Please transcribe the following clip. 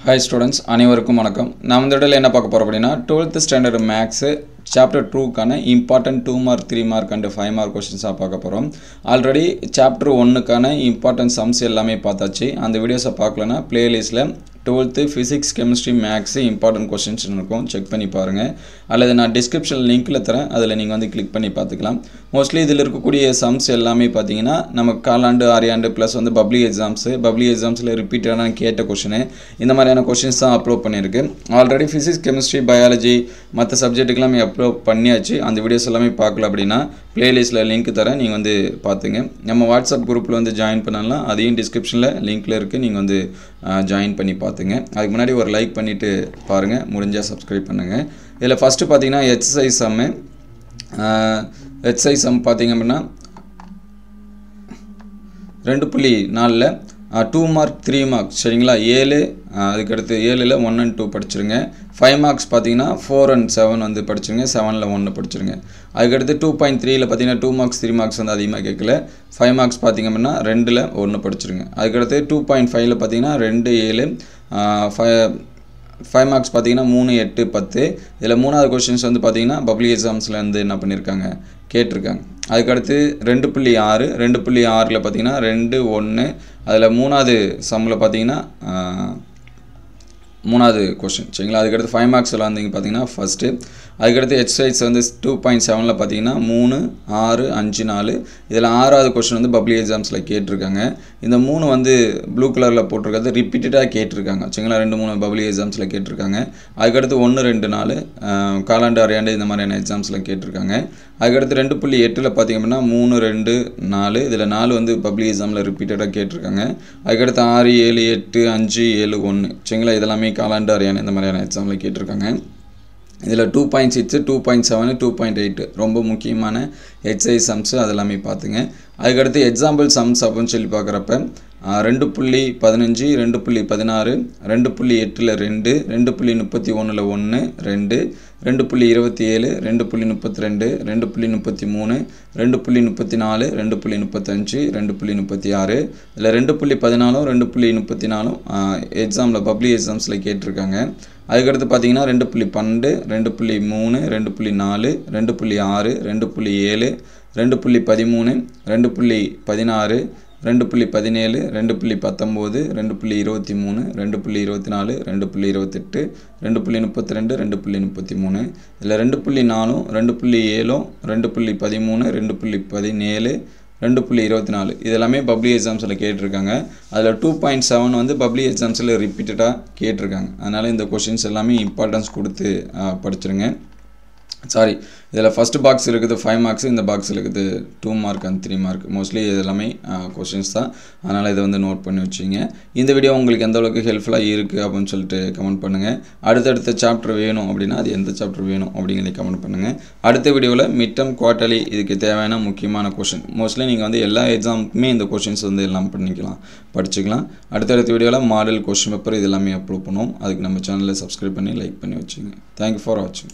Hi students, அனைவருக்கும் வணக்கம். நாம் இந்த வீடியோல என்ன பார்க்க போறோம் அப்படினா 12th standard maths chapter 2 கான important 2 mark 3 mark and 5 mark questions பார்க்க போறோம். ஆல்ரெடி chapter 1 கான important sums எல்லாமே பார்த்தாச்சு. அந்த வீடியோஸை பார்க்கலனா playlistல 12th physics chemistry maths important questions இருக்கும் செக் பண்ணி பாருங்க அல்லது நான் description linkல தரேன் அதில நீங்க வந்து click பண்ணி பார்த்துக்கலாம் mostly இதில இருக்கக்கூடிய sums எல்லாமே பாத்தீங்கன்னா நம்ம காலாண்டு ஆரியாண்டு பிளஸ் வந்து பப்ளிக் எக்ஸாம்ஸ்ல ரிப்பீட்டடான கேட்ட क्वेश्चन இந்த மாதிரியான क्वेश्चंस தான் அப்லோட் பண்ணிருக்கு ஆல்ரெடி physics chemistry biology மத்த சப்ஜெக்ட்டுக்கு எல்லாமே அப்லோட் பண்ணியாச்சு அந்த வீடியோஸ் எல்லாமே பார்க்கல அப்படினா playlistல லிங்க் தரேன் நீங்க வந்து பாத்துங்க நம்ம வாட்ஸ்அப் குரூப்ல வந்து ஜாயின் பண்ணலாம் அதையும் descriptionல லிங்க்ல இருக்கு நீங்க வந்து ஜாயின் பண்ணி பாத்துங்க அதுக்கு முன்னாடி ஒரு லைக் பண்ணிட்டு பாருங்க முடிஞ்சா சப்ஸ்கிரைப் பண்ணுங்க இதல ஃபர்ஸ்ட் பாத்தீங்கன்னா எக்சர்சைஸ் சம் பாத்தீங்க அப்படினா 2.4 ல 2 மார்க் 3 மார்க் சரிங்களா 7 அதுக்கு அடுத்து 7 ல 1 and 2 படிச்சிருங்க 5 மார்க்ஸ் பாத்தீங்கன்னா 4 and 7 வந்து படிச்சிருங்க 7 ல 1 படிச்சிருங்க அதுக்கு அடுத்து 2.3 ல பாத்தீங்கன்னா 2 மார்க்ஸ் 3 மார்க்ஸ் வந்து அதிகமா கேக்கல 5 மார்க்ஸ் பாத்தீங்க அப்படினா 2 ல 1 படிச்சிருங்க அதுக்கு அடுத்து 2.5 ல பாத்தீங்கன்னா 2 7 5 marks பாத்தீங்கன்னா 3 8 10 இதல மூணாவது क्वेश्चंस வந்து பாத்தீங்கன்னா பப்ளிக் எக்ஸாம்ஸ்ல இருந்து என்ன பண்ணிருக்காங்க கேட்டிருக்காங்க அதுக்கு அடுத்து 2.6 2.6 ல பாத்தீங்கன்னா 2 1 அதுல மூணாவது சம்ல பாத்தீங்கன்னா மூணாவது क्वेश्चन சரிங்களா அதுக்கு அடுத்து 5 marks எல்லாம் வந்து பாத்தீங்கன்னா ஃபர்ஸ்ட் அதுக்கு அடுத்து எக்சர்சைஸ் வந்து 2.7 ல பாத்தீங்கன்னா 3 6 5 4 இதல ஆறாவது क्वेश्चन வந்து பப்ளிக் எக்ஸாம்ஸ்ல கேட்டிருக்காங்க இந்த மூணு வந்து ப்ளூ கலர்ல போட்டுருக்கிறது ரிப்பீட்டடா கேட்டிருக்காங்க சரிங்களா ரெண்டு மூணு பப்ளிக் எக்ஸாம்ஸ்ல கேட்டிருக்காங்க அதுக்கு அடுத்து 1 2 4 காலாண்டு ஆரியாண்டு இந்த மாதிரியான எக்ஸாம்ஸ்ல கேட்டிருக்காங்க அதுக்கு அடுத்து 2.8 ல பாத்தீங்கன்னா 3 2 4 இதல 4 வந்து பப்ளிக் எக்ஸாம்ல ரிப்பீட்டடா கேட்டிருக்காங்க அதுக்கு அடுத்து 6 7 8 5 7 1 சரிங்களா இதெல்லாம் காலாண்டு ஆரியாண்டு இந்த மாதிரியான எக்ஸாம்ல கேட்டிருக்காங்க இதல 2.6 2.7 2.8 ரொம்ப முக்கியமான எக்சர்சைஸ் சம்ஸ் அதெல்லாம் பாத்துங்க அதுக்கு அடுத்து எக்ஸாம்பிள் சம்ஸ் அப்படினு சொல்லி பார்க்கறப்ப 2.15 2.16 2.8 ல 2 2.31 ல 1 2 2.27 2.32 2.33 2.34 2.35 2.36 இல்ல 2.14 2.34 எக்ஸாம்ல பப்ளிக் எக்ஸாம்ஸ்ல கேட்டிருக்காங்க அதுக்கு அடுத்து பாத்தீங்கன்னா 2.12 2.3 2.4 2.6 2.7 2.13 2.16 2.17 2.19 2.23 2.24 2.28 2.32 2.33 இல்ல 2.4 2.7 2.13 2.17 2.24 இதெல்லாம் பப்ளிக் எக்ஸாம்ஸ்ல கேட்டிருக்காங்க அதுல 2.7 வந்து பப்ளிக் எக்ஸாம்ஸ்ல ரிப்பீட்டடா கேட்டிருக்காங்க அதனால இந்த क्वेश्चंस எல்லாமே இம்பார்ட்டன்ஸ் கொடுத்து படிச்சிருங்க சாரி இதல ஃபர்ஸ்ட் பாக்ஸ் இருக்குது 5 மார்க்ஸ் இந்த பாக்ஸ்ல இருக்குது 2 மார்க் and 3 மார்க் மோஸ்ட்லி இதெல்லாம் क्वेश्चंस தான் அதனால இத வந்து நோட் பண்ணி வச்சீங்க இந்த வீடியோ உங்களுக்கு எந்த அளவுக்கு ஹெல்ப்ஃபுல்லா இருக்கு அப்படினு சொல்லிட்டு கமெண்ட் பண்ணுங்க அடுத்த சாப்டர் வேணும் அப்படினா அது எந்த சாப்டர் வேணும் அப்படிங்கறதை கமெண்ட் பண்ணுங்க அடுத்த வீடியோல மிட் டர்ம் குவார்ட்டர்லி இதுக்கு தேவையான முக்கியமான क्वेश्चन மோஸ்ட்லி நீங்க வந்து எல்லா எக்ஸாம்க்குமே இந்த क्वेश्चंस வந்து எல்லாம் பண்ணிக்கலாம் படிச்சுக்கலாம் அடுத்த வீடியோல மாடல் क्वेश्चन பேப்பர் இதெல்லாம் அப்லோட் பண்ணுவோம் அதுக்கு நம்ம சேனலை சப்ஸ்கிரைப் பண்ணி லைக் பண்ணி வச்சுங்க Thank you for watching